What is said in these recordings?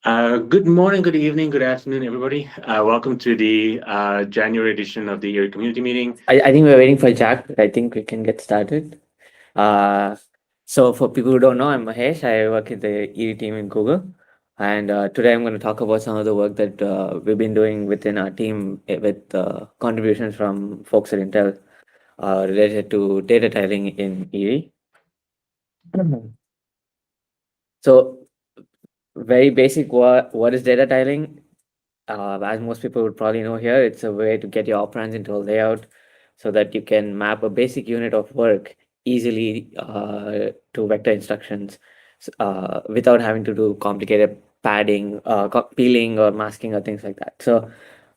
Good morning, good evening, good afternoon, everybody. Welcome to the January edition of the IREE community meeting. I think we're waiting for Jack, but I think we can get started. Uh, so for people who don't know, I'm Mahesh. I work at the EE team in Google. And today I'm going to talk about some of the work that we've been doing within our team with contributions from folks at Intel related to data tiling in EE. So very basic, what is data tiling? As most people would probably know here, it's a way to get your operands into a layout so that you can map a basic unit of work easily to vector instructions without having to do complicated padding, peeling or masking or things like that. So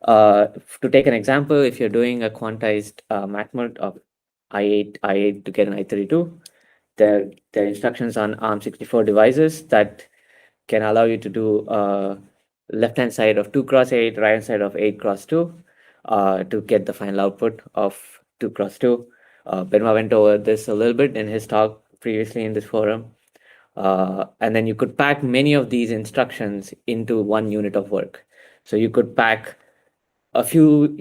to take an example, if you're doing a quantized MATML of I8 to get an I32, there are instructions on ARM64 devices that can allow you to do left hand side of 2 cross 8, right hand side of 8 cross 2 to get the final output of 2 cross 2. Benoit went over this a little bit in his talk previously in this forum. And then you could pack many of these instructions into one unit of work. So you could pack a few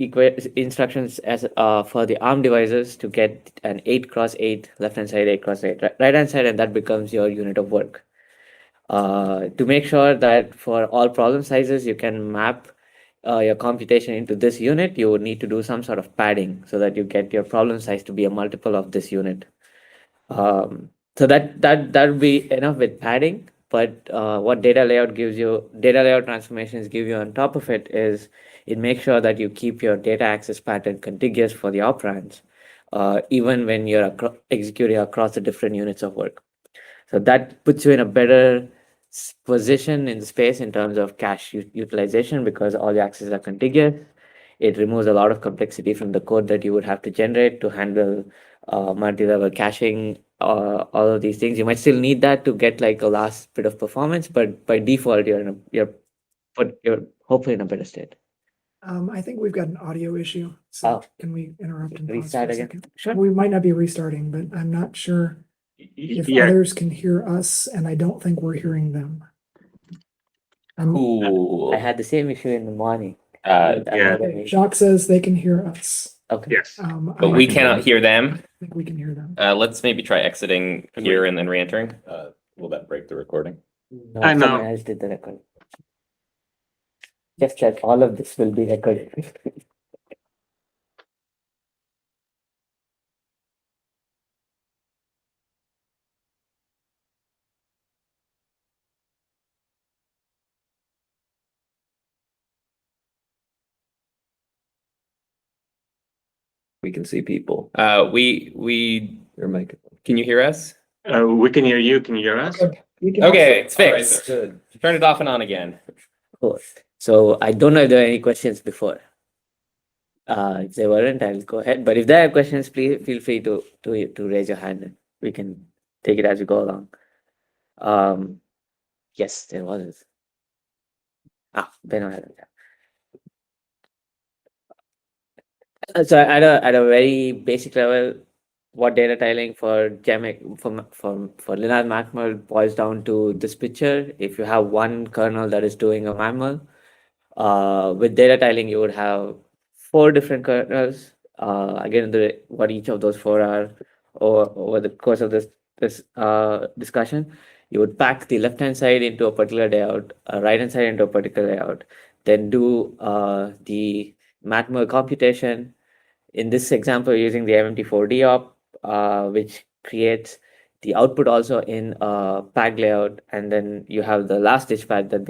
instructions as for the ARM devices to get an 8 cross 8 left hand side, 8 cross 8 right hand side, and that becomes your unit of work. To make sure that for all problem sizes you can map your computation into this unit, you would need to do some sort of padding so that you get your problem size to be a multiple of this unit. So that would be enough with padding. But what data layout transformations give you on top of it is it makes sure that you keep your data access pattern contiguous for the operands, even when you're executing across the different units of work. So that puts you in a better position in the space in terms of cache utilization because all your accesses are contiguous. It removes a lot of complexity from the code that you would have to generate to handle multi-level caching, all of these things. You might still need that to get like a last bit of performance, but by default, you're hopefully in a better state. I think we've got an audio issue, so can we interrupt and pause for Restart a again? second? Sure. We might not be restarting, but I'm not sure if Yeah, others can hear us, and I don't think we're hearing them. Cool. I had the same issue in the morning. Uh, Okay, Jacques says they can hear us. Okay. yes. but we cannot hear them. I think we can hear them. Let's maybe try exiting here and then re-entering. Will that break the recording? No, I know. someone else did the recording. Just that all of this will be recorded. We can see people. We Your mic. can you hear us? We can hear you. Can you hear us? You can Okay, it's fixed. Good. Turn it off and on again. Cool. So I don't know if there are any questions before. If there weren't, I'll go ahead. But if there are questions, please feel free to raise your hand and we can take it as we go along. Yes, there was. Benoit had it. So at a very basic level, what data tiling for for linear MATML boils down to this picture. If you have one kernel that is doing a MATML, with data tiling, you would have 4 different kernels. Again, what each of those 4 are, or over the course of this discussion, you would pack the left hand side into a particular layout, right hand side into a particular layout, then do the MATML computation. In this example, using the MMT4D op, which creates the output also in a pack layout, and then you have the last ditch pack that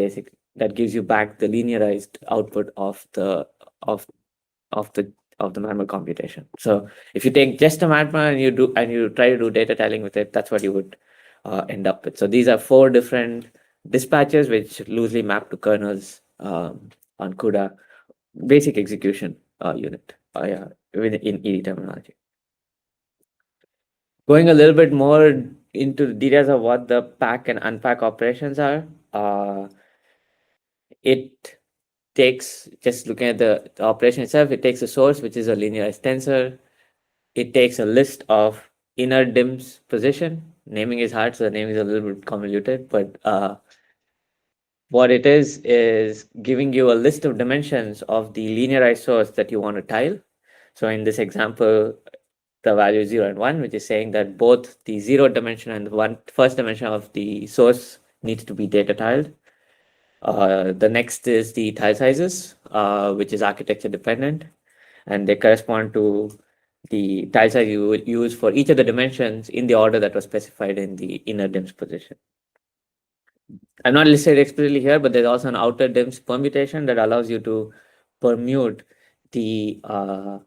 gives you back the linearized output of the manual computation. So if you take just a manual and you try to do data tiling with it, that's what you would end up with. So these are 4 different dispatches which loosely map to kernels on CUDA, basic execution unit in ED terminology. Going a little bit more into the details of what the pack and unpack operations are, it takes, just looking at the operation itself, it takes a source, which is a linearized tensor. It takes a list of inner DIMS position. Naming is hard, so the name is a little bit convoluted, but what it is giving you a list of dimensions of the linearized source that you want to tile. So in this example, the value is 0 and 1, which is saying that both the 0 dimension and the first dimension of the source needs to be data tiled. The next is the tile sizes, which is architecture dependent, and they correspond to the tile size you would use for each of the dimensions in the order that was specified in the inner dims position. I'm not listed explicitly here, but there's also an outer dims permutation that allows you to permute the uh,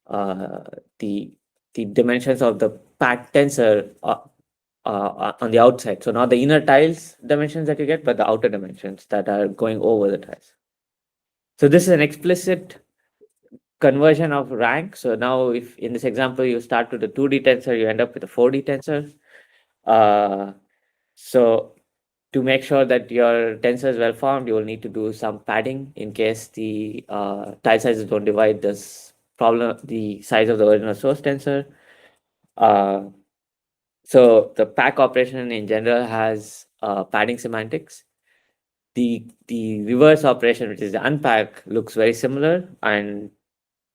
uh, the the dimensions of the packed tensor on the outside. So not the inner tiles dimensions that you get, but the outer dimensions that are going over the tiles. So this is an explicit conversion of rank. So now if in this example you start with a 2D tensor, you end up with a 4D tensor. So to make sure that your tensor is well formed, you will need to do some padding in case the tile sizes don't divide this problem, the size of the original source tensor. So the pack operation in general has padding semantics. The reverse operation, which is the unpack, looks very similar, and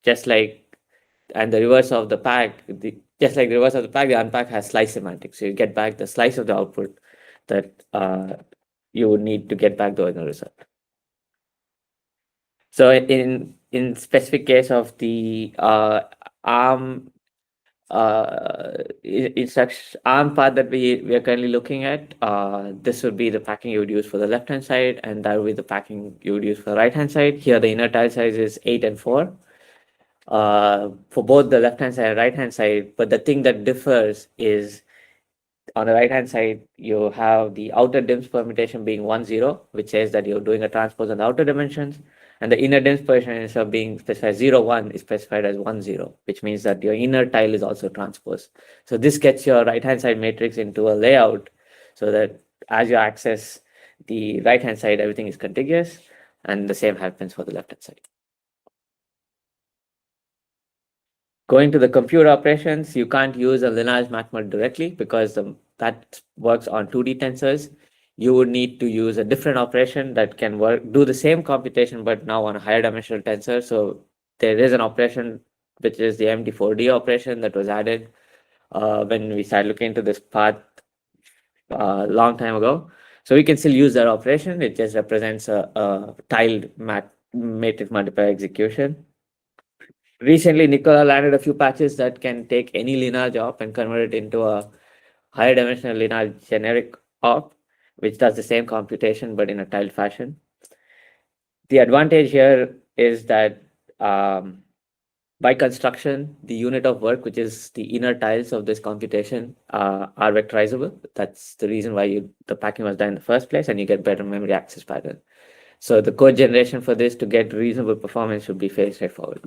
just like and the reverse of the pack, just like the reverse of the pack, the unpack has slice semantics. So you get back the slice of the output that you would need to get back the original result. So in specific case of the ARM instruction ARM path that we are currently looking at, this would be the packing you would use for the left hand side, and that would be the packing you would use for the right hand side. Here the inner tile size is 8 and 4 for both the left hand side and right hand side, but the thing that differs is on the right hand side you have the outer dims permutation being 1 0, which says that you're doing a transpose on the outer dimensions, and the inner dims permutation instead of being specified 0 1 is specified as 1 0, which means that your inner tile is also transposed. So this gets your right hand side matrix into a layout so that as you access the right hand side everything is contiguous, and the same happens for the left hand side. Going to the compute operations, you can't use a linearized math model directly because that works on 2D tensors. You would need to use a different operation that can do the same computation, but now on a higher dimensional tensor. So there is an operation which is the MD4D operation that was added when we started looking into this path a long time ago. So we can still use that operation. It just represents a tiled matrix multiplier execution. Recently, Nicola landed a few patches that can take any linear op and convert it into a higher dimensional linear generic op, which does the same computation but in a tiled fashion. The advantage here is that by construction, the unit of work, which is the inner tiles of this computation, are vectorizable. That's the reason why the packing was done in the first place, and you get better memory access pattern. So the code generation for this to get reasonable performance should be fairly straightforward.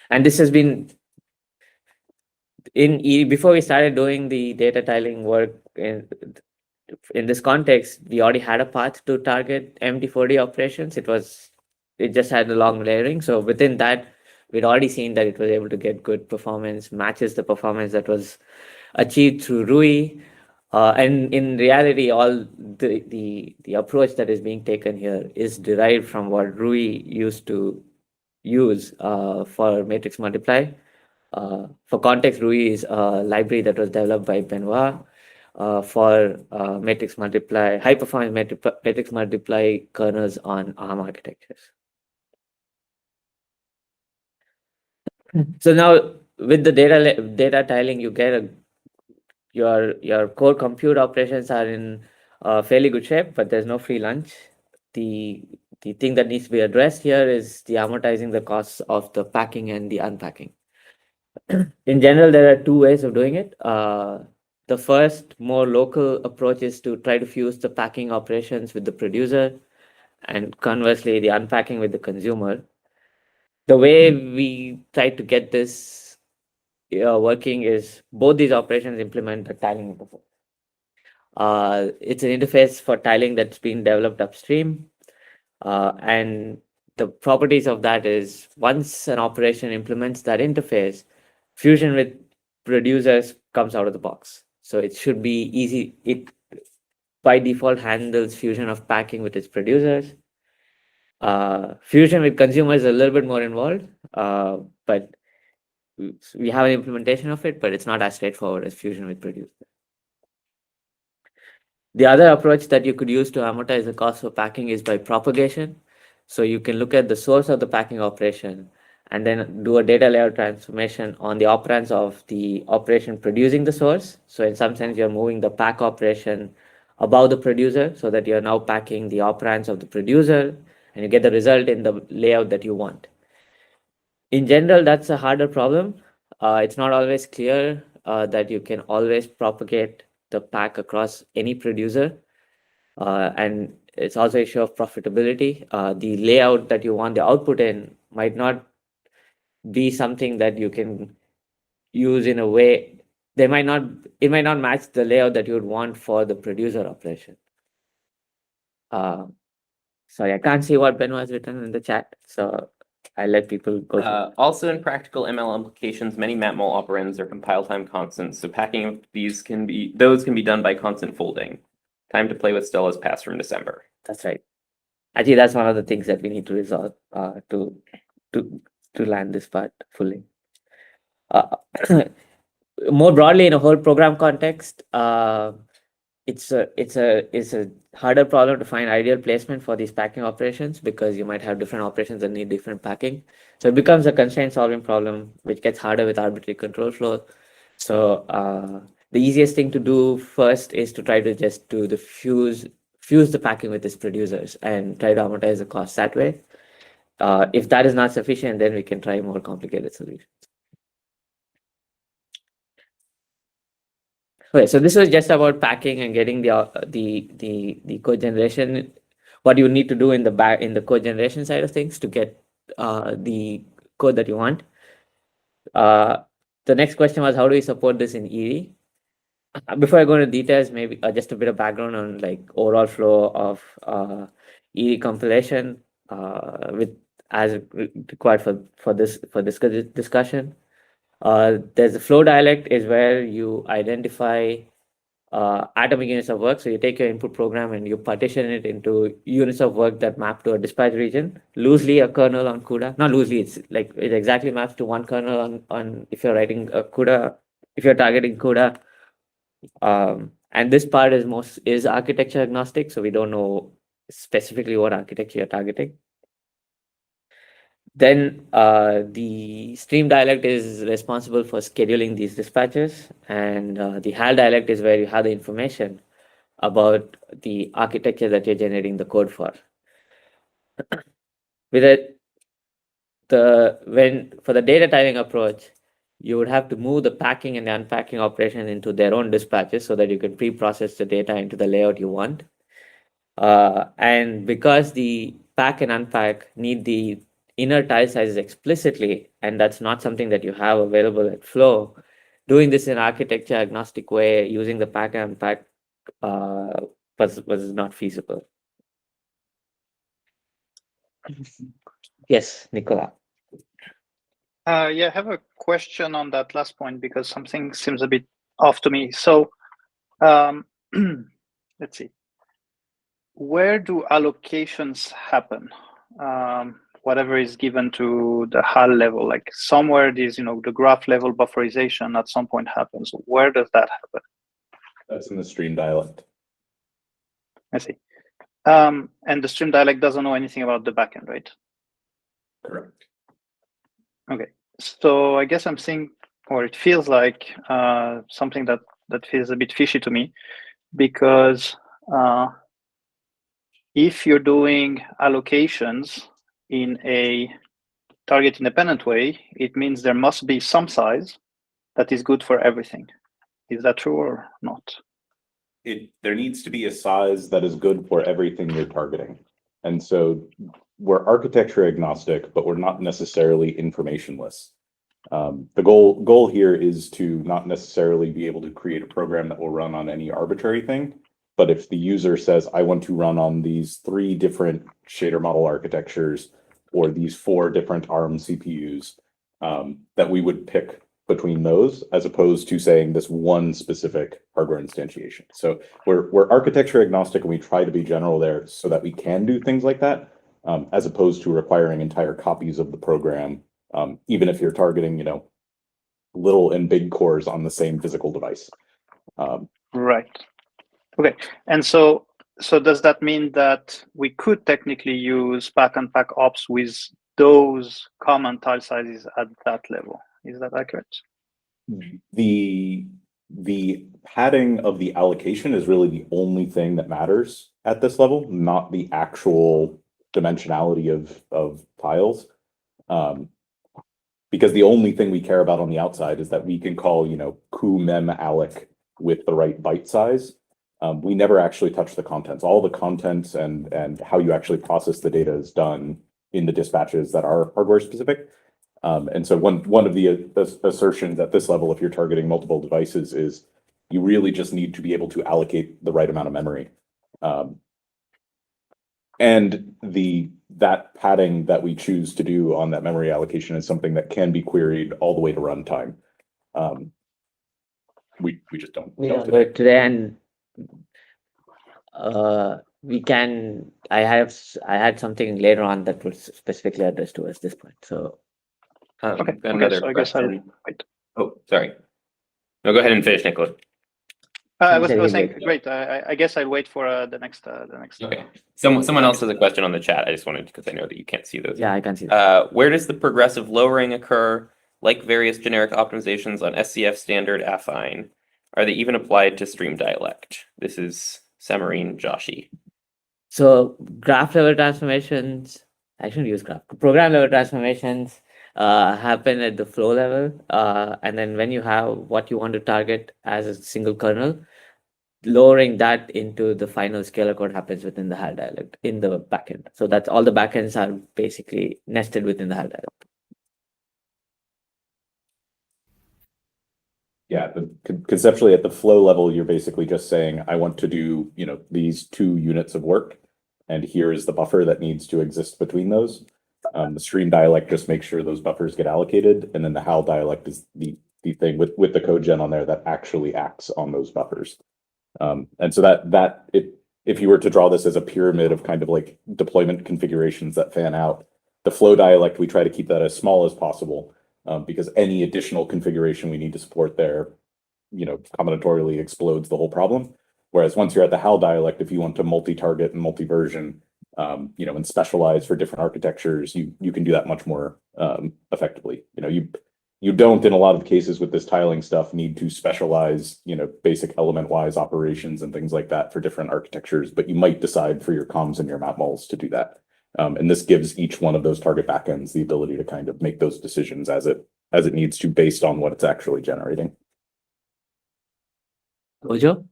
And this has been before we started doing the data tiling work in this context, we already had a path to target MD4D operations. It just had a long layering. So within that, we'd already seen that it was able to get good performance, matches the performance that was achieved through RUI. And in reality, all the approach that is being taken here is derived from what RUI used to use for matrix multiply. For context, RUI is a library that was developed by Benoit for matrix multiply, high performance matrix multiply kernels on ARM architectures. So now with the data tiling, you get your core compute operations are in fairly good shape, but there's no free lunch. The thing that needs to be addressed here is the amortizing the costs of the packing and the unpacking. In general, there are two ways of doing it. The first, more local approach is to try to fuse the packing operations with the producer, and conversely, the unpacking with the consumer. The way we try to get this working is both these operations implement a tiling interface. It's an interface for tiling that's been developed upstream, and the properties of that is once an operation implements that interface, fusion with producers comes out of the box. So it should be easy. by default handles fusion of packing with its producers. Fusion with consumers is a little bit more involved, but we have an implementation of it, but it's not as straightforward as fusion with producers. The other approach that you could use to amortize the cost of packing is by propagation. So you can look at the source of the packing operation and then do a data layer transformation on the operands of the operation producing the source. So in some sense, you're moving the pack operation above the producer so that you're now packing the operands of the producer and you get the result in the layout that you want. In general, that's a harder problem. It's not always clear that you can always propagate the pack across any producer. And it's also an issue of profitability. The layout that you want the output in might not be something that you can use in a way. It might not match the layout that you would want for the producer operation. Sorry, I can't see what Ben was written in the chat, so I let people go. Also in practical ML applications, many mapmul operands are compile time constants, so packing of these can be done by constant folding. Time to play with still has passed from December. That's right. Actually, that's one of the things that we need to resolve to land this part fully. More broadly, in a whole program context, it's a harder problem to find ideal placement for these packing operations because you might have different operations that need different packing. So it becomes a constraint solving problem, which gets harder with arbitrary control flow. So the easiest thing to do first is to try to just do the fuse the packing with its producers and try to amortize the cost that way. If that is not sufficient, then we can try more complicated solutions. Okay, so this was just about packing and getting the code generation. What you need to do in the code generation side of things to get the code that you want. The next question was, how do we support this in IREE? Before I go into details, maybe just a bit of background on like overall flow of IREE compilation with as required for this discussion. There's a flow dialect is where you identify atomic units of work. So you take your input program and you partition it into units of work that map to a dispatch region. Loosely a kernel on CUDA. Not loosely, it's like it exactly maps to one kernel on if you're writing a CUDA, if you're targeting CUDA. And this part is architecture agnostic, so we don't know specifically what architecture you're targeting. Then the stream dialect is responsible for scheduling these dispatches, and the HAL dialect is where you have the information about the architecture that you're generating the code for. With it, for the data tiling approach, you would have to move the packing and the unpacking operation into their own dispatches so that you can pre-process the data into the layout you want. And because the pack and unpack need the inner tile sizes explicitly, and that's not something that you have available at Flow, doing this in architecture agnostic way using the pack and unpack was not feasible. Yes, Nicola. Yeah, I have a question on that last point because something seems a bit off to me. So let's see. Where do allocations happen? Whatever is given to the HAL level, like somewhere these, the graph level bufferization at some point happens. Where does that happen? That's in the stream dialect. I see. And the stream dialect doesn't know anything about the backend, right? Correct. Okay. So I guess I'm seeing, or it feels like something that feels a bit fishy to me, because if you're doing allocations in a target independent way, it means there must be some size that is good for everything. Is that true or not? There needs to be a size that is good for everything you're targeting. And so we're architecture agnostic, but we're not necessarily informationless. The goal here is to not necessarily be able to create a program that will run on any arbitrary thing. But if the user says, I want to run on these 3 different shader model architectures or these 4 different ARM CPUs, that we would pick between those, as opposed to saying this one specific hardware instantiation. So we're architecture agnostic, and we try to be general there so that we can do things like that, as opposed to requiring entire copies of the program, even if you're targeting, little and big cores on the same physical device. Right. Okay. And so does that mean that we could technically use pack and pack ops with those common tile sizes at that level? Is that accurate? The padding of the allocation is really the only thing that matters at this level, not the actual dimensionality of tiles. Because the only thing we care about on the outside is that we can call, ku mem alloc with the right byte size. We never actually touch the contents. All the contents and how you actually process the data is done in the dispatches that are hardware specific. And so one of the assertions at this level, if you're targeting multiple devices, is you really just need to be able to allocate the right amount of memory. And that padding that we choose to do on that memory allocation is something that can be queried all the way to runtime. We just don't We know don't do it today, and we can. I had something later on that was specifically addressed to us this point. So Okay. Another So I guess I'll question. wait. Oh, sorry. No, go ahead and finish, Nicola. I You was said he'd saying, wait. great. I guess I'll wait for the next. Okay. Someone else has a question on the chat. I just wanted, because I know that you can't see those. yeah, I can see that. Where does the progressive lowering occur? Like various generic optimizations on SCF standard affine, are they even applied to stream dialect? This is Samarine Joshi. So graph level transformations, I shouldn't use graph. Program level transformations happen at the flow level, and then when you have what you want to target as a single kernel, lowering that into the final scalar code happens within the HAL dialect in the backend. So that's all the backends are basically nested within the HAL dialect. Yeah, conceptually at the flow level, you're basically just saying, I want to do, these 2 units of work, and here is the buffer that needs to exist between those. The stream dialect just makes sure those buffers get allocated, and then the HAL dialect is the thing with the code gen on there that actually acts on those buffers. And so if you were to draw this as a pyramid of kind of like deployment configurations that fan out, the flow dialect, we try to keep that as small as possible. Because any additional configuration we need to support there, combinatorially explodes the whole problem. Whereas once you're at the HAL dialect, if you want to multi-target and multi-version, and specialize for different architectures, you can do that much more effectively. You don't, in a lot of cases with this tiling stuff, need to specialize, basic element-wise operations and things like that for different architectures, but you might decide for your comms and your map mols to do that. And this gives each one of those target backends the ability to kind of make those decisions as it needs to based on what it's actually generating. Ojo?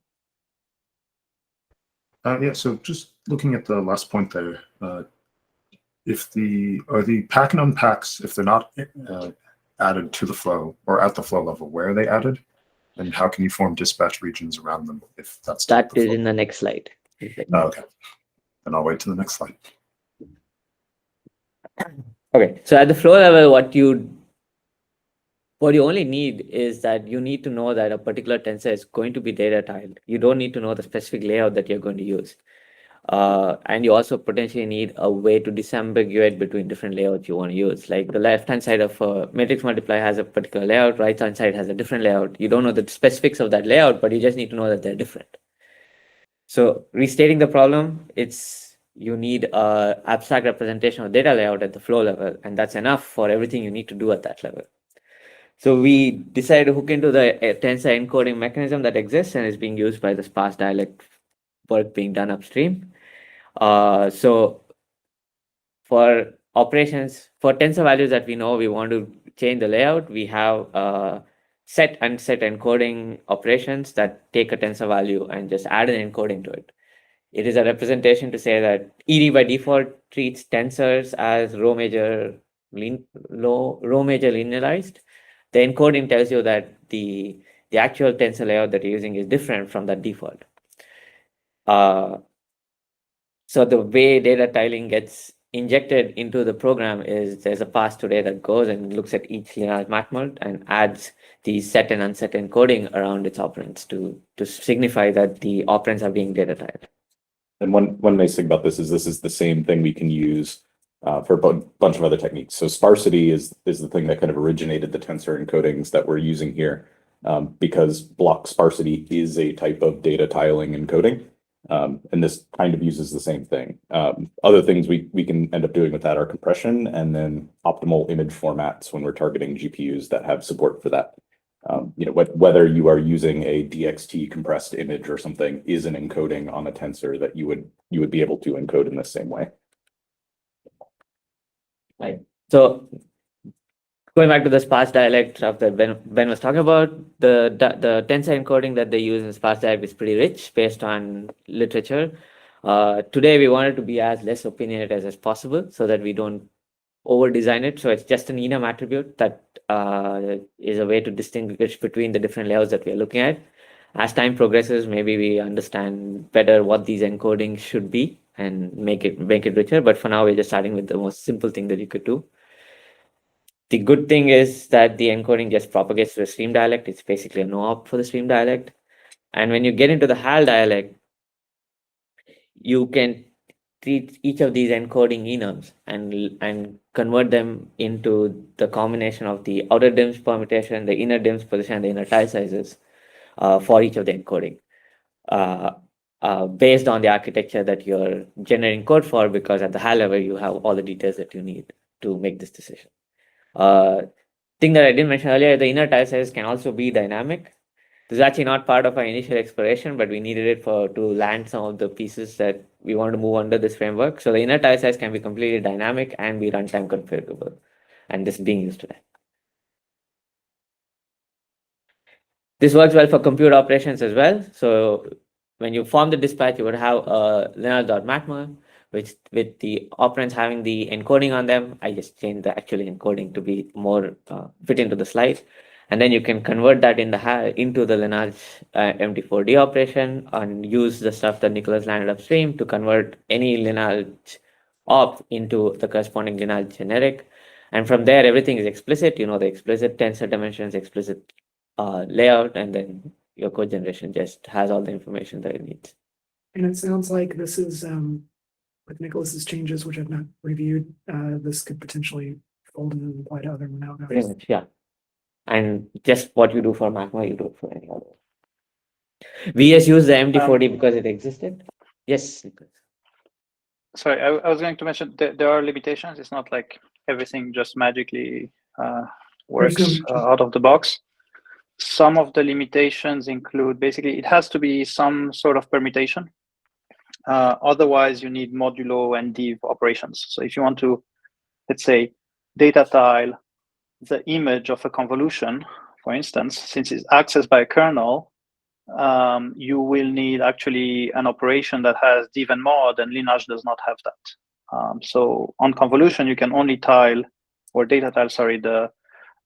Yeah, so just looking at the last point there, if the pack and unpacks, if they're not added to the flow or at the flow level, where are they added? And how can you form dispatch regions around them if that's That is in the next slide. Oh, okay. Then I'll wait to the next slide. Okay, so at the flow level, what you only need is that you need to know that a particular tensor is going to be data tiled. You don't need to know the specific layout that you're going to use. And you also potentially need a way to disambiguate between different layouts you want to use. Like the left-hand side of a matrix multiply has a particular layout, right-hand side has a different layout. You don't know the specifics of that layout, but you just need to know that they're different. So restating the problem, you need an abstract representation of data layout at the flow level, and that's enough for everything you need to do at that level. So we decided to hook into the tensor encoding mechanism that exists and is being used by the sparse dialect work being done upstream. So for operations, for tensor values that we know we want to change the layout, we have set and set encoding operations that take a tensor value and just add an encoding to it. It is a representation to say that IREE by default treats tensors as row major linearized. The encoding tells you that the actual tensor layout that you're using is different from that default. So the way data tiling gets injected into the program is there's a pass today that goes and looks at each linear matmult and adds the set and unset encoding around its operands to signify that the operands are being data typed. And one nice thing about this is the same thing we can use for a bunch of other techniques. So sparsity is the thing that kind of originated the tensor encodings that we're using here, because block sparsity is a type of data tiling encoding. And this kind of uses the same thing. Other things we can end up doing with that are compression and then optimal image formats when we're targeting GPUs that have support for that. Whether you are using a DXT compressed image or something is an encoding on a tensor that you would be able to encode in the same way. Right. So going back to the sparse dialect stuff that Ben was talking about, the tensor encoding that they use in sparse dialect is pretty rich based on literature. Today we wanted to be as less opinionated as possible so that we don't over design it. So it's just an enum attribute that is a way to distinguish between the different layouts that we are looking at. As time progresses, maybe we understand better what these encodings should be and make it richer. But for now, we're just starting with the most simple thing that you could do. The good thing is that the encoding just propagates to the stream dialect. It's basically a no-op for the stream dialect. And when you get into the HAL dialect, you can treat each of these encoding enums and convert them into the combination of the outer dims permutation, the inner dims position, and the inner tile sizes for each of the encoding based on the architecture that you're generating code for, because at the high level, you have all the details that you need to make this decision. Thing that I didn't mention earlier, the inner tile size can also be dynamic. This is actually not part of our initial exploration, but we needed it to land some of the pieces that we want to move under this framework. So the inner tile size can be completely dynamic and be runtime configurable, and this is being used today. This works well for compute operations as well. So when you form the dispatch, you would have a linear.matmul, which with the operands having the encoding on them. I just changed the actual encoding to be more fit into the slide. And then you can convert that into the lineage MT4D operation and use the stuff that Nicholas landed upstream to convert any lineage op into the corresponding lineage generic. And from there, everything is explicit. You know, the explicit tensor dimensions, explicit layout, and then your code generation just has all the information that it needs. And it sounds like this is, with Nicholas's changes, which I've not reviewed, this could potentially fold in and apply to other Pretty algos. much, yeah. And just what you do for Magma, you do it for any other. We just use the MD4D because it existed. Yes. Sorry, I was going to mention there are limitations. It's not like everything just magically works out of the box. Some of the limitations include basically it has to be some sort of permutation. Otherwise, you need modulo and div operations. So if you want to, let's say, data tile the image of a convolution, for instance, since it's accessed by a kernel, you will need actually an operation that has div and mod, and lineage does not have that. So on convolution, you can only tile or data tile, sorry, the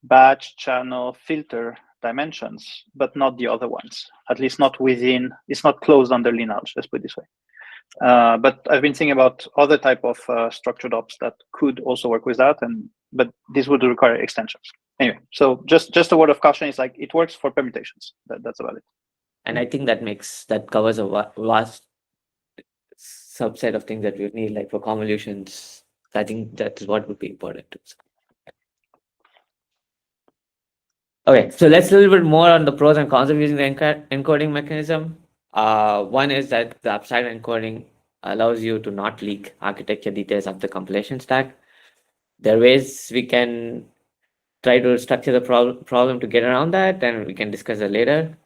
batch, channel, filter dimensions, but not the other ones, at least not within, it's not closed under lineage, let's put it this way. But I've been thinking about other type of structured ops that could also work with that, but this would require extensions. Anyway, so just a word of caution is like it works for permutations. That's about it. And I think that covers a vast subset of things that we need, like for convolutions. I think that is what would be important too. Okay, so let's a little bit more on the pros and cons of using the encoding mechanism. One is that the upside encoding allows you to not leak architecture details of the compilation stack. There are ways we can try to structure the problem to get around that, and we can discuss that later.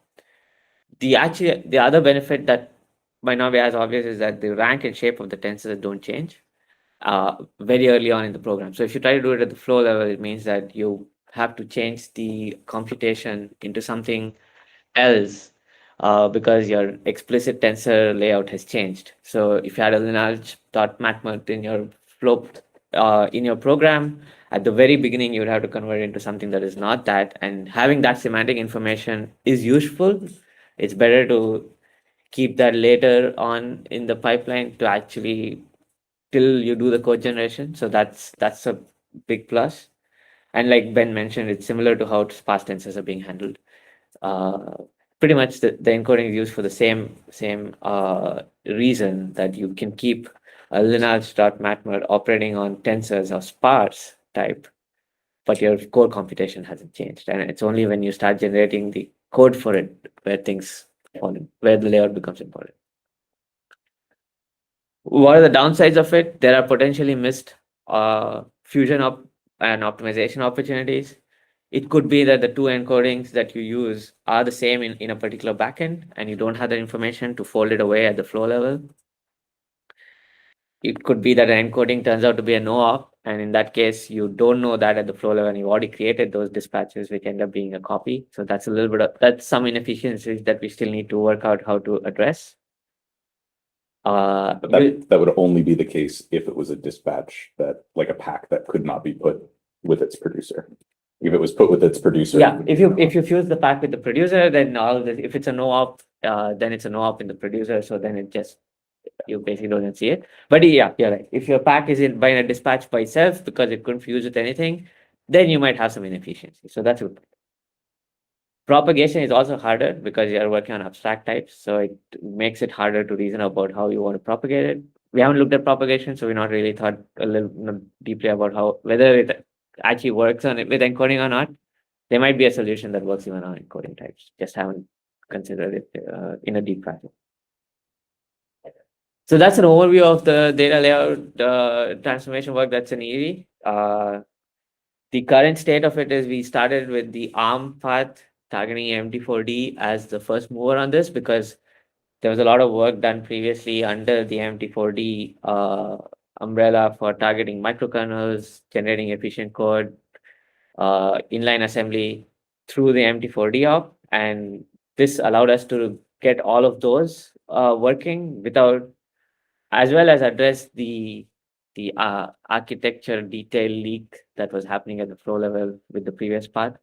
The other benefit that might not be as obvious is that the rank and shape of the tensors don't change very early on in the program. So if you try to do it at the flow level, it means that you have to change the computation into something else because your explicit tensor layout has changed. So if you had a lineage.matmut in your flow in your program, at the very beginning, you would have to convert it into something that is not that. And having that semantic information is useful. It's better to keep that later on in the pipeline to actually till you do the code generation. So that's a big plus. And like Ben mentioned, it's similar to how sparse tensors are being handled. Pretty much the encoding is used for the same reason that you can keep a lineage.mat mode operating on tensors of sparse type, but your core computation hasn't changed. And it's only when you start generating the code for it where where the layout becomes important. What are the downsides of it? There are potentially missed fusion and optimization opportunities. It could be that the two encodings that you use are the same in a particular backend, and you don't have the information to fold it away at the flow level. It could be that an encoding turns out to be a no-op, and in that case, you don't know that at the flow level, and you've already created those dispatches, which end up being a copy. So that's that's some inefficiencies that we still need to work out how to address. But that would only be the case if it was a dispatch that, like a pack that could not be put with its producer. If it was put with its producer. Yeah, if you fuse the pack with the producer, then if it's a no-op, then it's a no-op in the producer. So then it just, you basically don't see it. But yeah, you're right. If your pack is in by a dispatch by itself because it couldn't fuse with anything, then you might have some inefficiency. So that's good. Propagation is also harder because you're working on abstract types. So it makes it harder to reason about how you want to propagate it. We haven't looked at propagation, so we're not really thought a little deeply about whether it actually works on it with encoding or not. There might be a solution that works even on encoding types. Just haven't considered it in a deep fashion. So that's an overview of the data layout transformation work that's in IREE. The current state of it is we started with the ARM path targeting MT4D as the first mover on this because there was a lot of work done previously under the MT4D umbrella for targeting microkernels, generating efficient code, inline assembly through the MT4D op, and this allowed us to get all of those working without, as well as address the architecture detail leak that was happening at the flow level with the previous path.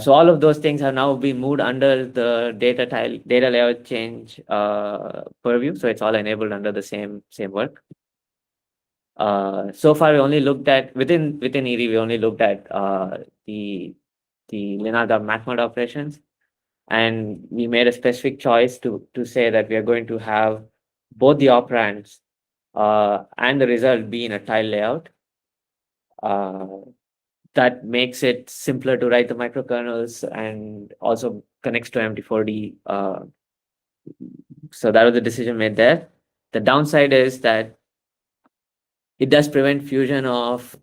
So all of those things have now been moved under the data layout change purview. So it's all enabled under the same work. So far, we only looked at within IREE, we only looked at the linear.mat mode operations, and we made a specific choice to say that we are going to have both the operands and the result be in a tile layout. That makes it simpler to write the microkernels and also connects to MT4D. So that was the decision made there. The downside is that it does prevent fusion of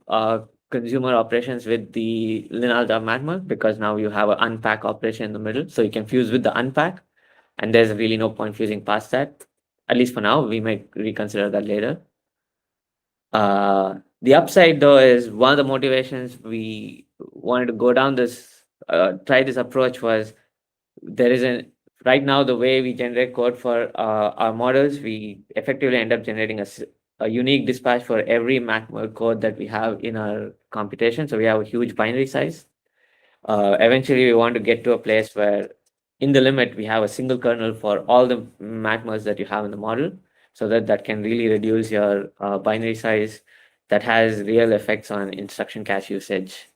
consumer operations with the linear.mat mode because now you have an unpack operation in the middle. So you can fuse with the unpack, and there's really no point fusing past that. At least for now, we might reconsider that later. The upside, though, is one of the motivations we wanted to go down try this approach was right now, the way we generate code for our models, we effectively end up generating a unique dispatch for every mat mode code that we have in our computation. So we have a huge binary size. Eventually, we want to get to a place where, in the limit, we have a single kernel for all the mat modes that you have in the model, so that can really reduce your binary size. That has real effects on instruction cache usage.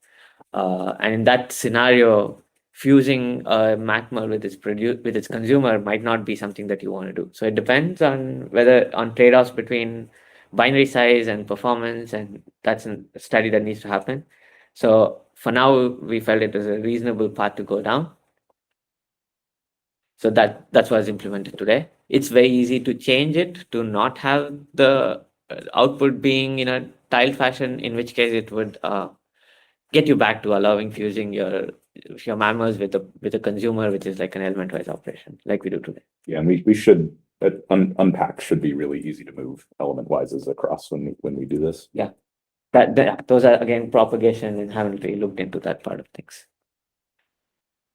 And in that scenario, fusing a mat mode with its consumer might not be something that you want to do. So it depends on trade-offs between binary size and performance, and that's a study that needs to happen. So for now, we felt it was a reasonable path to go down. So that's what's implemented today. It's very easy to change it to not have the output being in a tiled fashion, in which case it would get you back to allowing fusing your mammals with a consumer, which is like an element-wise operation, like we do today. Yeah, and we should unpack should be really easy to move element-wise as across when we do this. Yeah, those are again propagation, and haven't really looked into that part of things.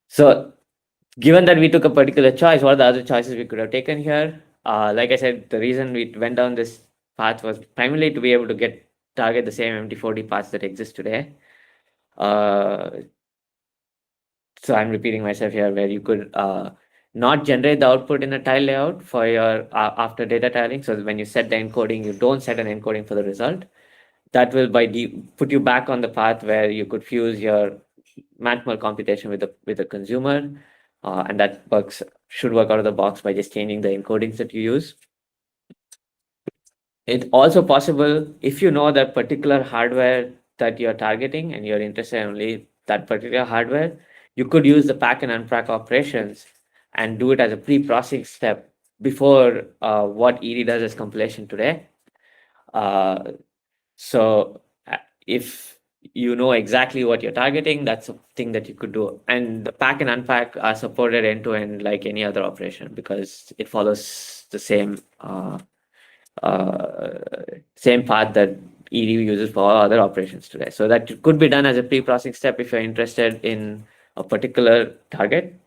So, given that we took a particular choice, what are the other choices we could have taken here? Like I said, the reason we went down this path was primarily to be able to target the same MT4D paths that exist today. So I'm repeating myself here, where you could not generate the output in a tile layout for your after data tiling. So when you set the encoding, you don't set an encoding for the result. That will put you back on the path where you could fuse your manual computation with the consumer, and that should work out of the box by just changing the encodings that you use. It's also possible if you know that particular hardware that you're targeting and you're interested in only that particular hardware, you could use the pack and unpack operations and do it as a pre-processing step before what IREE does as compilation today. So if you know exactly what you're targeting, that's a thing that you could do. And the pack and unpack are supported end to end like any other operation because it follows the same path that IREE uses for all other operations today. So that could be done as a pre-processing step if you're interested in a particular target.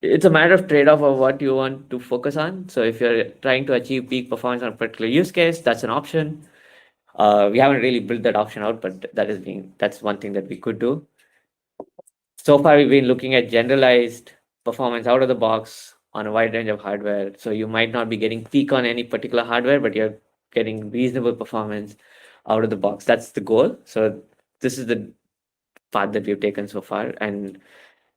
It's a matter of trade-off of what you want to focus on. So if you're trying to achieve peak performance on a particular use case, that's an option. We haven't really built that option out, but that's one thing that we could do. So far, we've been looking at generalized performance out of the box on a wide range of hardware. So you might not be getting peak on any particular hardware, but you're getting reasonable performance out of the box. That's the goal. So this is the path that we've taken so far. And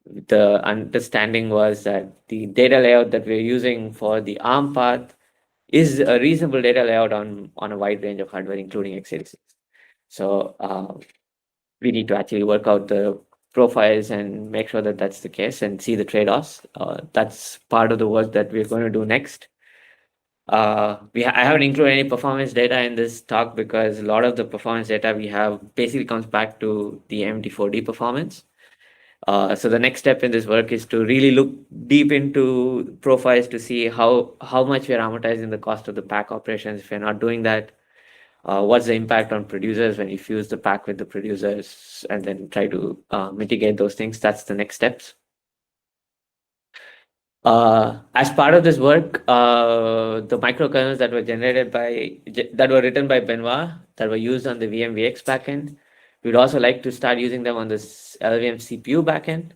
the understanding was that the data layout that we're using for the ARM path is a reasonable data layout on a wide range of hardware, including x86. So we need to actually work out the profiles and make sure that that's the case and see the trade-offs. That's part of the work that we're going to do next. I haven't included any performance data in this talk because a lot of the performance data we have basically comes back to the MT4D performance. So the next step in this work is to really look deep into profiles to see how much we're amortizing the cost of the pack operations. If we're not doing that, what's the impact on producers when you fuse the pack with the producers and then try to mitigate those things. That's the next steps. As part of this work, the microkernels that were written by Benoit that were used on the VMVX backend, we'd also like to start using them on this LVM CPU backend.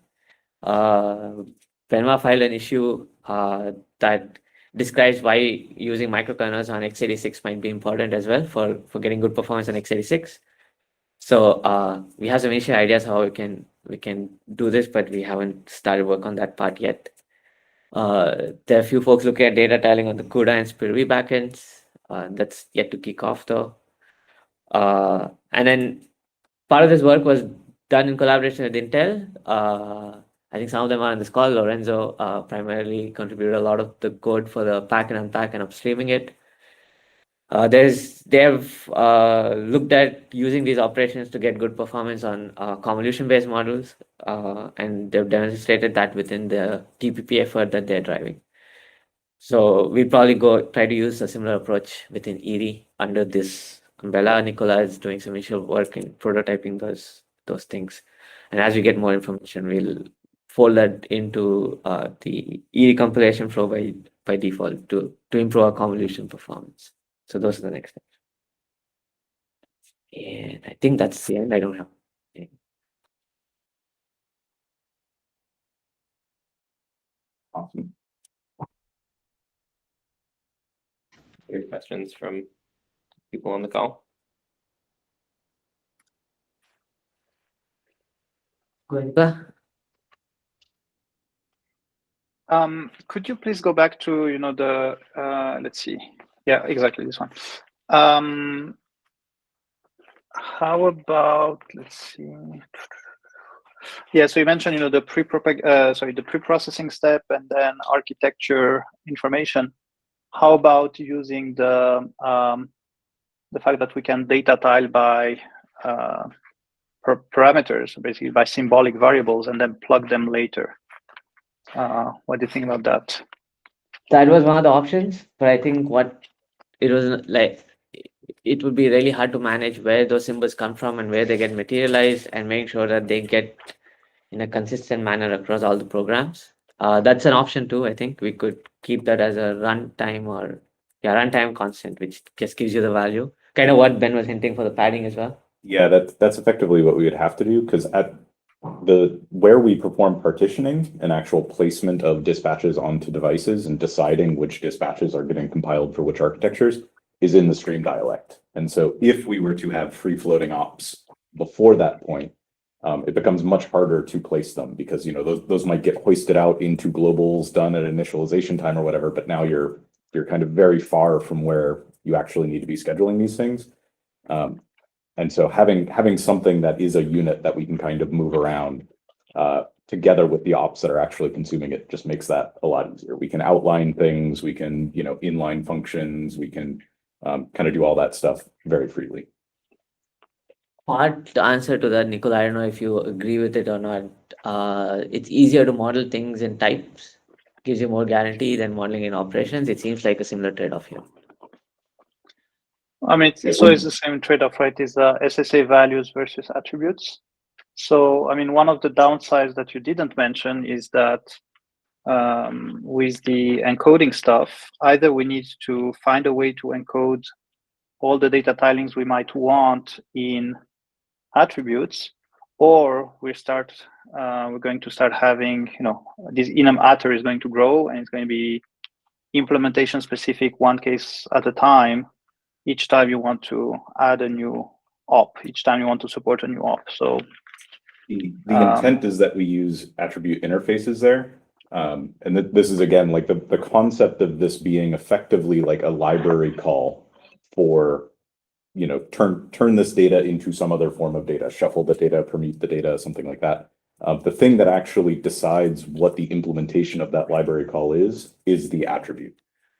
Benoit filed an issue that describes why using microkernels on x86 might be important as well for getting good performance on x86. So we have some initial ideas how we can do this, but we haven't started work on that part yet. There are a few folks looking at data tiling on the CUDA and SPIRV backends. That's yet to kick off though. And then part of this work was done in collaboration with Intel. I think some of them are on this call. Lorenzo primarily contributed a lot of the code for the pack and unpack and upstreaming it. They've looked at using these operations to get good performance on convolution-based models, and they've demonstrated that within the TPP effort that they're driving. So we'll probably try to use a similar approach within IREE under this umbrella. Nicola is doing some initial work in prototyping those things, and as we get more information, we'll fold that into the IREE compilation flow by default to improve our convolution performance. So those are the next steps. And I think that's the end. I don't have anything. Awesome. Any questions from people on the call? Goenka? Could you please go back to, the, let's see. Yeah, exactly this one. How about, let's see. Yeah, so you mentioned, the pre-processing step and then architecture information. How about using the fact that we can data tile by parameters, basically by symbolic variables, and then plug them later? What do you think about that? That was one of the options, but I think it would be really hard to manage where those symbols come from and where they get materialized and make sure that they get in a consistent manner across all the programs. That's an option too. I think we could keep that as a runtime constant, which just gives you the value. Kind of what Ben was hinting for the padding as well. Yeah, that's effectively what we would have to do because at where we perform partitioning and actual placement of dispatches onto devices and deciding which dispatches are getting compiled for which architectures is in the stream dialect. And so if we were to have free floating ops before that point, it becomes much harder to place them because, you know, those might get hoisted out into globals done at initialization time or whatever, but now you're kind of very far from where you actually need to be scheduling these things. And so having something that is a unit that we can kind of move around together with the ops that are actually consuming it just makes that a lot easier. We can outline things, we can, you know, inline functions, we can kind of do all that stuff very freely. Part answer to that, Nicole, I don't know if you agree with it or not. It's easier to model things in types, gives you more guarantee than modeling in operations. It seems like a similar trade-off here. I mean, it's always the same trade-off, right? Is SSA values versus attributes. So, I mean, one of the downsides that you didn't mention is that with the encoding stuff, either we need to find a way to encode all the data tilings we might want in attributes, or we're going to start having, you know, this enum attr is going to grow and it's going to be implementation specific, one case at a time. Each time you want to add a new op, each time you want to support a new op. So the intent is that we use attribute interfaces there. And this is, again, like the concept of this being effectively like a library call for, you know, turn this data into some other form of data, shuffle the data, permute the data, something like that. The thing that actually decides what the implementation of that library call is the attribute.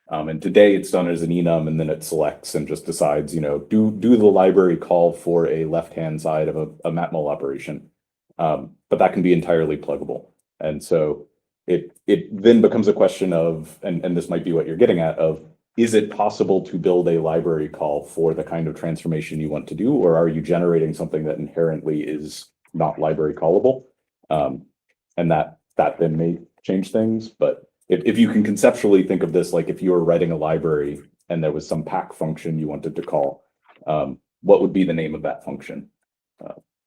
And today it's done as an enum, and then it selects and just decides, you know, do the library call for a left-hand side of a matmul operation. But that can be entirely pluggable. And so it then becomes a question of, and this might be what you're getting at, of, is it possible to build a library call for the kind of transformation you want to do, or are you generating something that inherently is not library callable? And that then may change things. But if you can conceptually think of this, like if you were writing a library and there was some pack function you wanted to call, what would be the name of that function?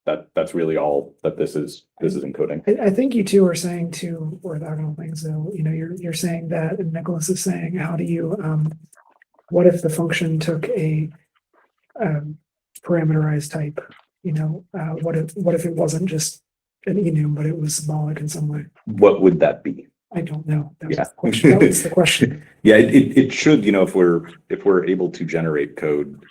That's really all that this is encoding. I think you two are saying two orthogonal things, though. You know, you're saying that, and Nicholas is saying, how do you, what if the function took a parameterized type? You know, what if it wasn't just an enum, but it was symbolic in some way? What would that be? I don't know. That was Yeah. the question. That was the question. Yeah, it should, you know, if we're able to generate code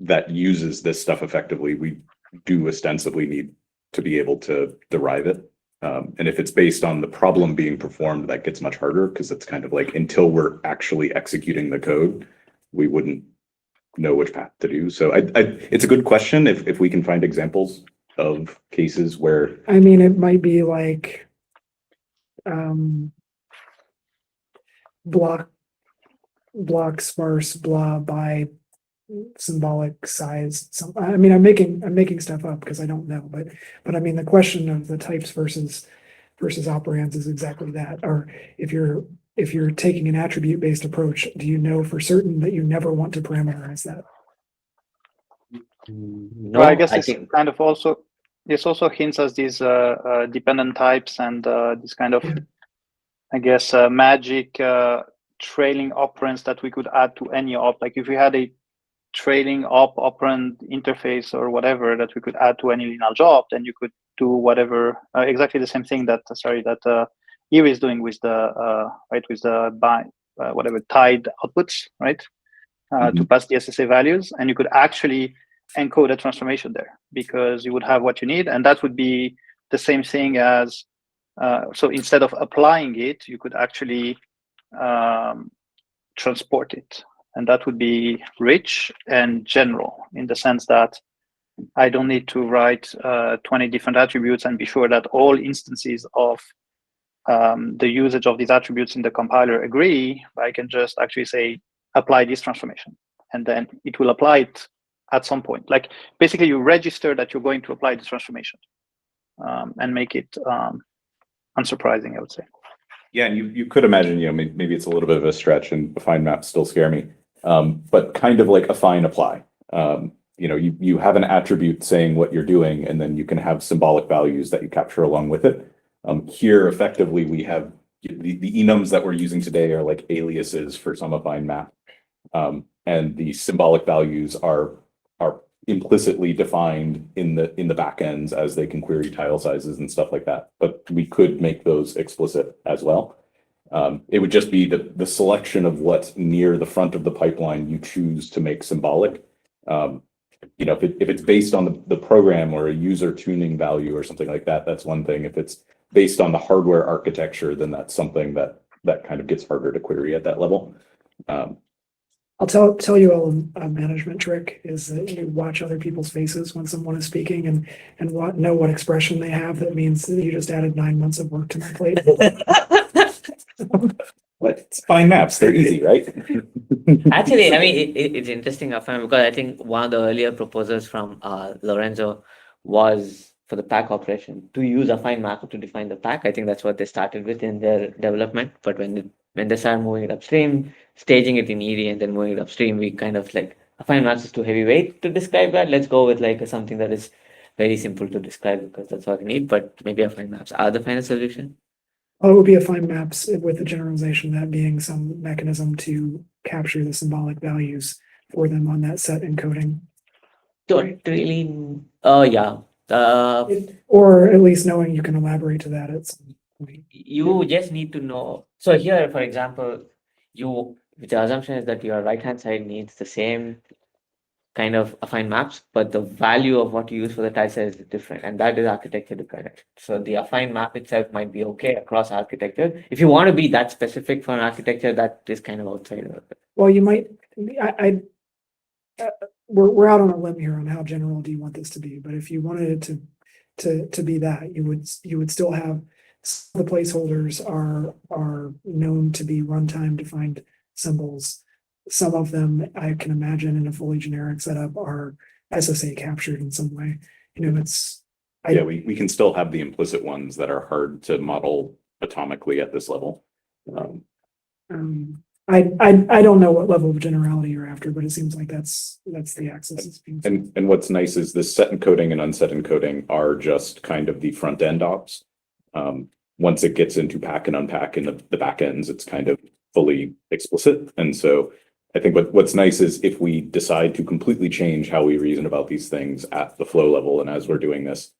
that uses this stuff effectively, we do ostensibly need to be able to derive it. And if it's based on the problem being performed, that gets much harder because it's kind of like until we're actually executing the code, we wouldn't know which path to do. So it's a good question if we can find examples of cases where. I mean, it might be like block sparse blah by symbolic size. I mean, I'm making stuff up because I don't know, but I mean, the question of the types versus operands is exactly that. Or if you're taking an attribute based approach, do you know for certain that you never want to parameterize that? No, well, I guess I this think kind of also hints as these dependent types and this kind of, I guess, magic trailing operands that we could add to any op. Like if we had a trailing operand interface or whatever that we could add to any linear job, then you could do whatever, exactly the same thing that IREE is doing with the whatever tied outputs, right? To pass the SSA values, and you could actually encode a transformation there because you would have what you need, and that would be the same thing as so instead of applying it, you could actually transport it. And that would be rich and general in the sense that I don't need to write 20 different attributes and be sure that all instances of the usage of these attributes in the compiler agree. I can just actually say, apply this transformation, and then it will apply it at some point. Like basically you register that you're going to apply this transformation and make it unsurprising, I would say. Yeah, and you could imagine, you know, maybe it's a little bit of a stretch and affine maps still scare me, but kind of like affine apply. you have an attribute saying what you're doing, and then you can have symbolic values that you capture along with it. Here, effectively, we have the enums that we're using today are like aliases for some affine map. And the symbolic values are implicitly defined in the backends as they can query tile sizes and stuff like that. But we could make those explicit as well. It would just be the selection of what near the front of the pipeline you choose to make symbolic. If it's based on the program or a user tuning value or something like that, that's one thing. If it's based on the hardware architecture, then that's something that kind of gets harder to query at that level. I'll tell you a management trick is that you watch other people's faces when someone is speaking and know what expression they have. That means that you just added 9 months of work to my plate. What? It's fine maps. They're easy, right? Actually, I mean, it's interesting, Afan, because I think one of the earlier proposals from Lorenzo was for the pack operation to use a affine mapper to define the pack. I think that's what they started with in their development. But when they started moving it upstream, staging it in IREE and then moving it upstream, we kind of like affine maps is too heavyweight to describe that. Let's go with like something that is very simple to describe because that's what we need. But maybe affine maps are the final solution. Oh, it would be affine maps with the generalization, that being some mechanism to capture the symbolic values for them on that set encoding. Don't really. Oh yeah. Or at least knowing you can elaborate to that at some point. You just need to know. So here, for example, the assumption is that your right-hand side needs the same kind of affine maps, but the value of what you use for the tile size is different, and that is architecture dependent. So the affine map itself might be okay across architecture. If you want to be that specific for an architecture, that is kind of outside of it. Well, you might. We're out on a limb here on how general do you want this to be, but if you wanted it to be that, you would still have the placeholders are known to be runtime defined symbols. Some of them I can imagine in a fully generic setup are SSA captured in some way. We can still have the implicit ones that are hard to model atomically at this level. I don't know what level of generality you're after, but it seems like that's the axis. And what's nice is this set encoding and unset encoding are just kind of the front end ops. Once it gets into pack and unpack in the back ends, it's kind of fully explicit. And so I think what's nice is if we decide to completely change how we reason about these things at the flow level, and as we're doing this,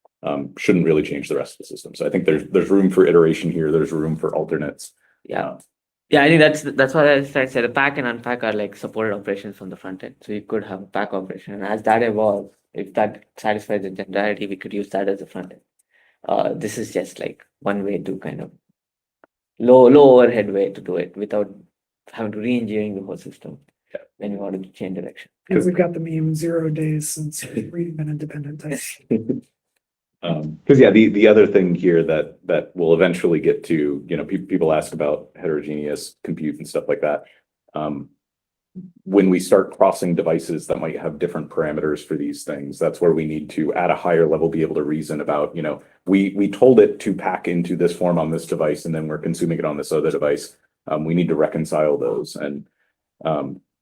shouldn't really change the rest of the system. So I think there's room for iteration here. There's room for alternates. Yeah. Yeah, I think that's what I said. The pack and unpack are like supported operations from the front end. So you could have a pack operation. And as that evolves, if that satisfies the generality, we could use that as the front end. This is just like one way to kind of low overhead way to do it without having to re-engineering the whole system when you wanted to change direction. And we've got the meme 0 days since we've been independent types. Because the other thing here that we'll eventually get to, people ask about heterogeneous compute and stuff like that. When we start crossing devices that might have different parameters for these things, that's where we need to, at a higher level, be able to reason about, we told it to pack into this form on this device, and then we're consuming it on this other device. We need to reconcile those, and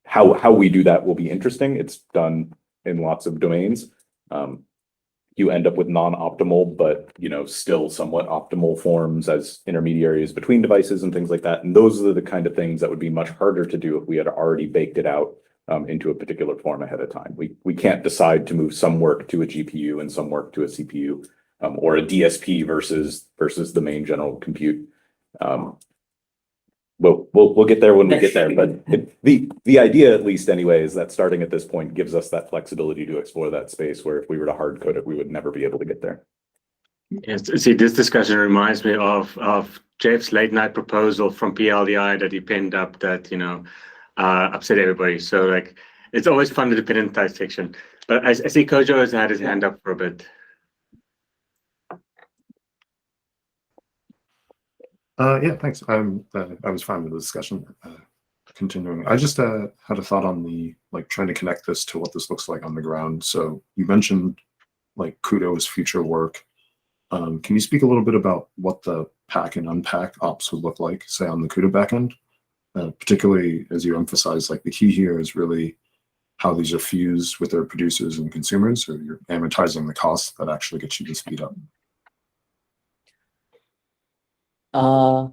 how we do that will be interesting. It's done in lots of domains. You end up with non-optimal, but still somewhat optimal forms as intermediaries between devices and things like that. And those are the kind of things that would be much harder to do if we had already baked it out into a particular form ahead of time. We can't decide to move some work to a GPU and some work to a CPU, or a DSP versus the main general compute. We'll get there when we get there, but the idea, at least anyway, is that starting at this point gives us that flexibility to explore that space where if we were to hard code it, we would never be able to get there. Yes, see, this discussion reminds me of Jeff's late night proposal from PLDI that he pinned up that upset everybody. So like it's always fun to depend on dissection. But I see Kojo has had his hand up for a bit. Yeah, thanks. I was fine with the discussion. Continuing, I just had a thought on the trying to connect this to what this looks like on the ground. So you mentioned Kudo's future work. Can you speak a little bit about what the pack and unpack ops would look like, say on the Kudo backend? Particularly as you emphasize, the key here is really how these are fused with their producers and consumers, or you're amortizing the costs that actually get you to speed up? I'm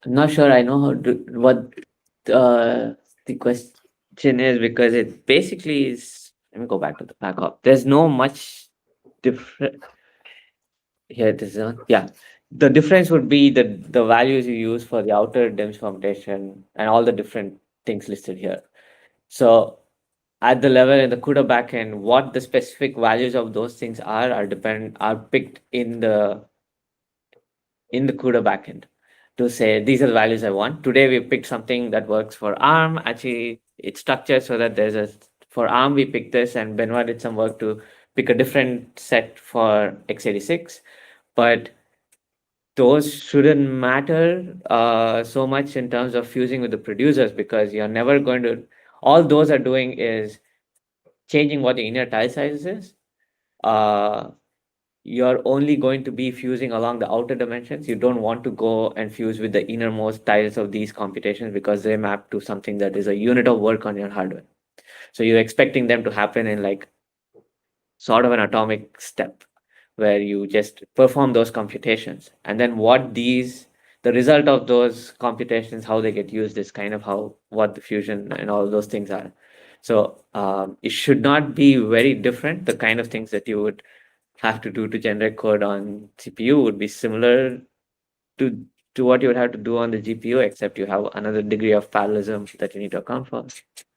not sure I know what the question is, because it basically is. Let me go back to the backup. There's no much different here. It is yeah. The difference would be the values you use for the outer DIMS computation and all the different things listed here. So at the level in the CUDA backend, what the specific values of those things are picked in the CUDA backend to say these are the values I want. Today we picked something that works for ARM. Actually, it's structured so that for ARM we picked this, and Benoit did some work to pick a different set for x86. But those shouldn't matter so much in terms of fusing with the producers, because you're never going to. All those are doing is changing what the inner tile size is. You're only going to be fusing along the outer dimensions. You don't want to go and fuse with the innermost tiles of these computations, because they map to something that is a unit of work on your hardware. So you're expecting them to happen in like sort of an atomic step, where you just perform those computations. And then the result of those computations, how they get used, is kind of what the fusion and all those things are. So it should not be very different. The kind of things that you would have to do to generate code on CPU would be similar to what you would have to do on the GPU, except you have another degree of parallelism that you need to account for.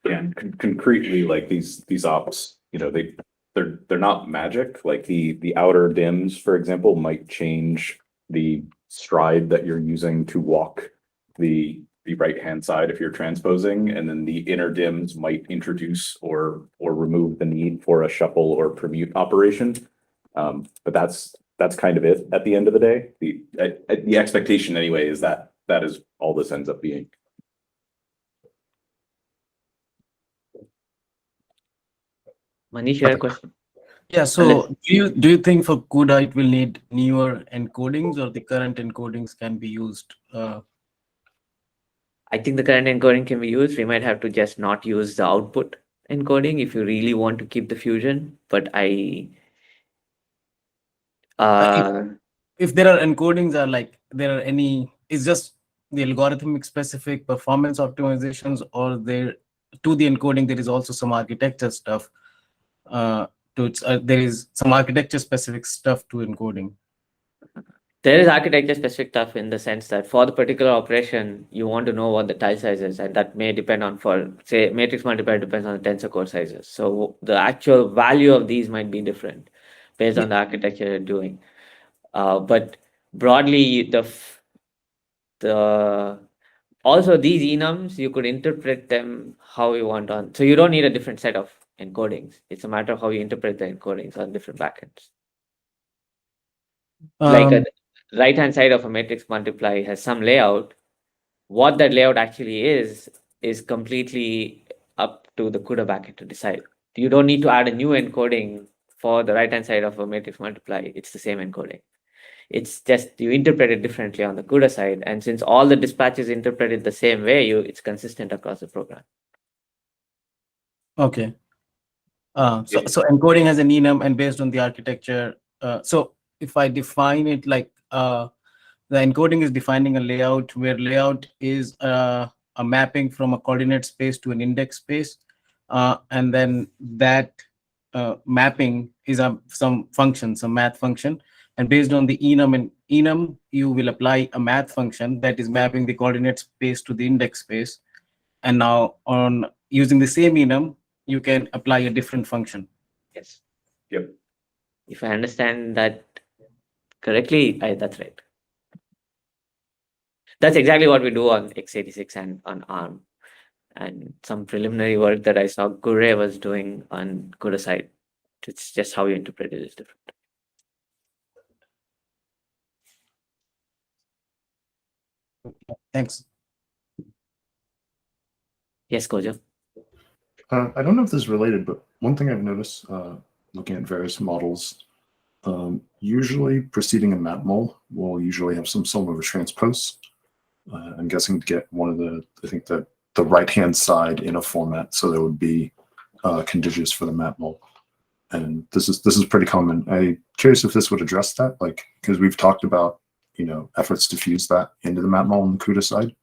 Yeah, and concretely, like these ops, they're not magic. Like the outer DIMS, for example, might change the stride that you're using to walk the right hand side if you're transposing, and then the inner DIMS might introduce or remove the need for a shuffle or permute operation. But that's kind of it at the end of the day. The expectation anyway is that is all this ends up being. Manish, you had a question? Yeah, so do you think for CUDA it will need newer encodings, or the current encodings can be used? I think the current encoding can be used. We might have to just not use the output encoding if you really want to keep the fusion. But if there are encodings, is just the algorithmic specific performance optimizations, or there to the encoding there is also some architecture stuff. There is some architecture specific stuff to encoding. There is architecture specific stuff in the sense that for the particular operation, you want to know what the tile size is, and that may depend on, for say, matrix multiplier depends on the tensor core sizes. So the actual value of these might be different based on the architecture you're doing. But broadly, also these enums, you could interpret them how you want on. So you don't need a different set of encodings. It's a matter of how you interpret the encodings on different backends. Like a right-hand side of a matrix multiply has some layout. What that layout actually is completely up to the CUDA backend to decide. You don't need to add a new encoding for the right-hand side of a matrix multiply. It's the same encoding. It's just you interpret it differently on the CUDA side. And since all the dispatches interpreted the same way, it's consistent across the program. Okay. So encoding has an enum, and based on the architecture, so if I define it like the encoding is defining a layout where layout is a mapping from a coordinate space to an index space, and then that mapping is some function, some math function, and based on the enum you will apply a math function that is mapping the coordinate space to the index space, and now on using the same enum you can apply a different function. Yes. Yep. If I understand that correctly, that's right. That's exactly what we do on x86 and on ARM. And some preliminary work that I saw Gure was doing on CUDA side. It's just how you interpret it is different. Thanks. Yes, Kojo. I don't know if this is related, but one thing I've noticed looking at various models, usually preceding a map mole will usually have some sort of a transpose. I'm guessing to get one of the right-hand side in a format. So there would be conditions for the matmul. And this is pretty common. I'm curious if this would address that, like, because we've talked about, efforts to fuse that into the matmul on the CUDA side.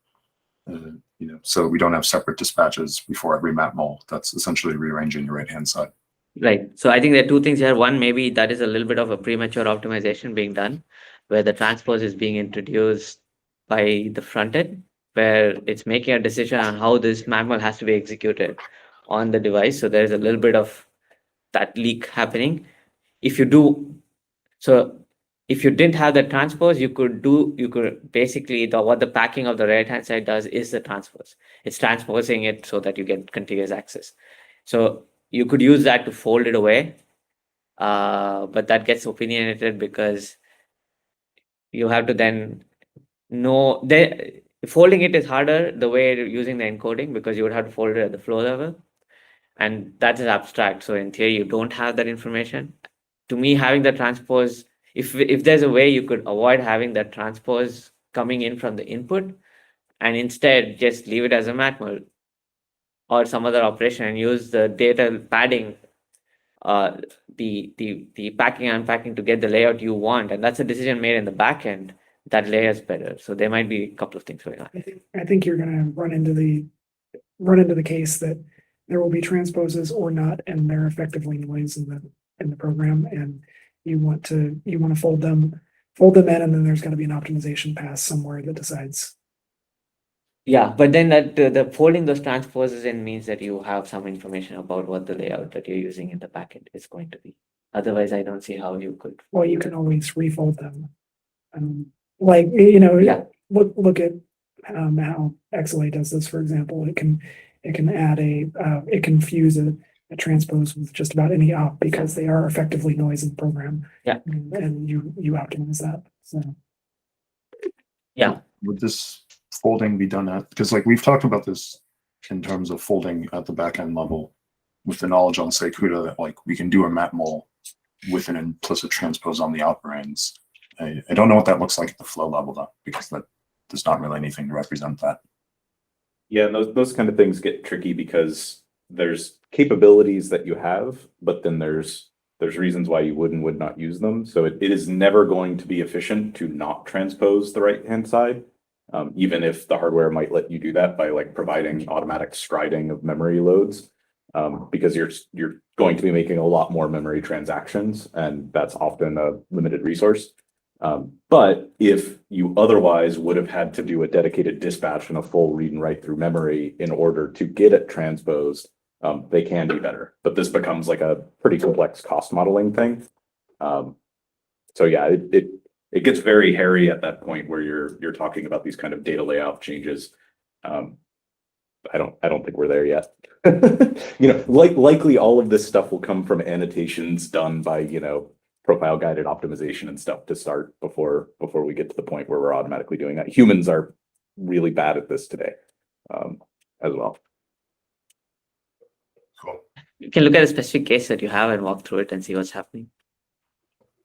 So we don't have separate dispatches before every matmul. That's essentially rearranging your right-hand side. Right. So I think there are two things here. One, maybe that is a little bit of a premature optimization being done, where the transpose is being introduced by the front end, where it's making a decision on how this matmul has to be executed on the device. So there's a little bit of that leak happening. If you didn't have the transpose, you could basically what the packing of the right-hand side does is the transpose. It's transposing it so that you get contiguous access. So you could use that to fold it away, but that gets opinionated because you have to then know folding it is harder the way you're using the encoding, because you would have to fold it at the flow level, and that is abstract. So in theory, you don't have that information. To me, having the transpose, if there's a way you could avoid having that transpose coming in from the input, and instead just leave it as a matmul or some other operation and use the data padding, the packing and unpacking to get the layout you want, and that's a decision made in the back end, that layers better. So there might be a couple of things going on. I think you're going to run into the case that there will be transposes or not, and they're effectively noise in the program, and you want to fold them in, and then there's going to be an optimization pass somewhere that decides. Yeah, but then the folding those transposes in means that you have some information about what the layout that you're using in the backend is going to be. Otherwise, I don't see how you could. Well, you can always refold them. Yeah. Look at how XLA does this, for example. It can add it can fuse a transpose with just about any op because they are effectively noise in the program. Yeah. And you optimize that. So Yeah. Would this folding be done at, because like we've talked about this in terms of folding at the backend level with the knowledge on say CUDA that like we can do a matmul with an implicit transpose on the operands. I don't know what that looks like at the flow level though, because there's not really anything to represent that. Yeah, those kind of things get tricky because there's capabilities that you have, but then there's reasons why you would and would not use them. So it is never going to be efficient to not transpose the right-hand side, even if the hardware might let you do that by like providing automatic striding of memory loads, because you're going to be making a lot more memory transactions, and that's often a limited resource. But if you otherwise would have had to do a dedicated dispatch and a full read and write through memory in order to get it transposed, they can be better. But this becomes like a pretty complex cost modeling thing. So yeah, it gets very hairy at that point where you're talking about these kind of data layout changes. I don't think we're there yet. Likely all of this stuff will come from annotations done by, profile guided optimization and stuff to start before we get to the point where we're automatically doing that. Humans are really bad at this today, as well. Cool. You can look at a specific case that you have and walk through it and see what's happening.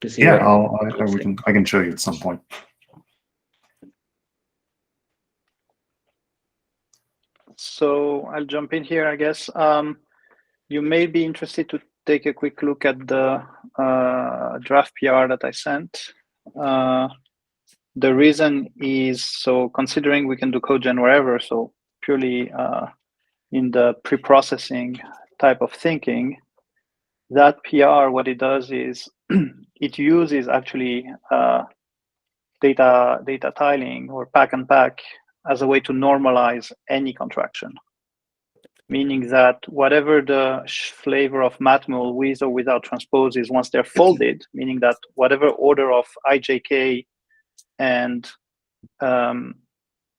To see Yeah, what I can show you at some point. So I'll jump in here, I guess. You may be interested to take a quick look at the draft PR that I sent. The reason is, so considering we can do code gen wherever, so purely in the pre-processing type of thinking, that PR, what it does is it uses actually data tiling or pack and pack as a way to normalize any contraction. Meaning that whatever the flavor of matmul with or without transpose is, once they're folded, meaning that whatever order of IJK and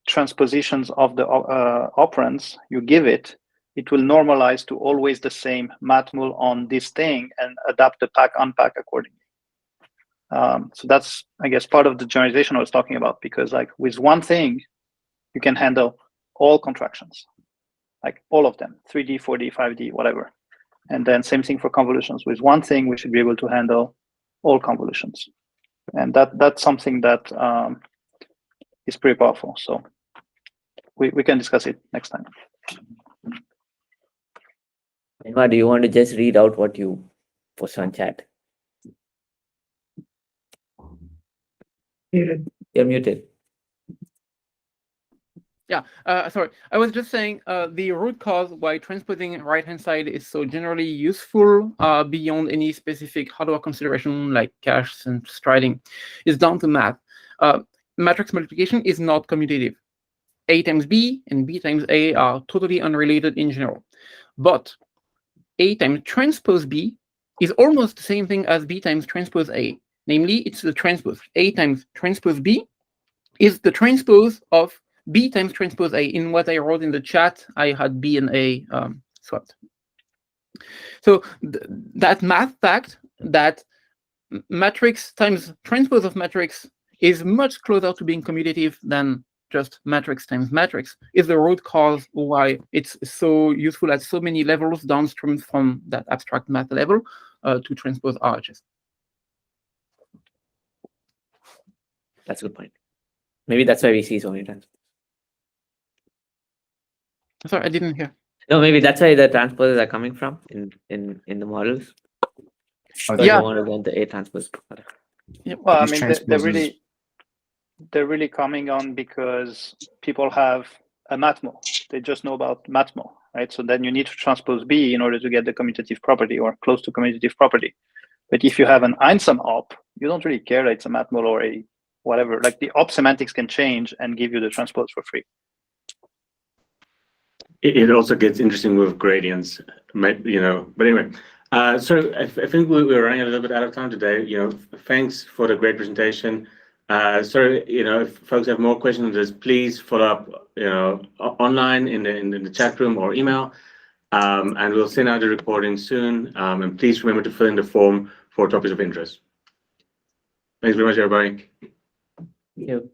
transpositions of the operands you give it, it will normalize to always the same matmul on this thing and adapt the pack unpack accordingly. So that's, I guess, part of the generalization I was talking about, because like with one thing, you can handle all contractions, like all of them, 3D, 4D, 5D, whatever. And then same thing for convolutions. With one thing, we should be able to handle all convolutions. And that's something that is pretty powerful. So we can discuss it next time. Emma, do you want to just read out what you post on chat? Muted. You're muted. Yeah, sorry. I was just saying the root cause why transposing right-hand side is so generally useful beyond any specific hardware consideration like cache and striding is down to math. Matrix multiplication is not commutative. A times B and B times A are totally unrelated in general. But A times transpose B is almost the same thing as B times transpose A. Namely, it's the transpose. A times transpose B is the transpose of B times transpose A. In what I wrote in the chat, I had B and A swapped. So that math fact that matrix times transpose of matrix is much closer to being commutative than just matrix times matrix is the root cause why it's so useful at so many levels downstream from that abstract math level to transpose RHS. That's a good point. Maybe that's why we see so many times. Sorry, I didn't hear. No, maybe that's why the transposes are coming from in the models. Are They Yeah. don't want to learn the A transpose. Well, I these mean, transposes- they're really coming on because people have a matmul. They just know about matmul, right? So then you need to transpose B in order to get the commutative property or close to commutative property. But if you have an Einsam op, you don't really care that it's a matmul or a whatever. Like the op semantics can change and give you the transpose for free. It also gets interesting with gradients, you know. But anyway, so I think we're running a little bit out of time today. You know, thanks for the great presentation. So you know, if folks have more questions on this, please follow up, you know, online in the chat room or email, and we'll send out the recording soon. And please remember to fill in the form for topics of interest. Thanks very much, everybody. Thank you.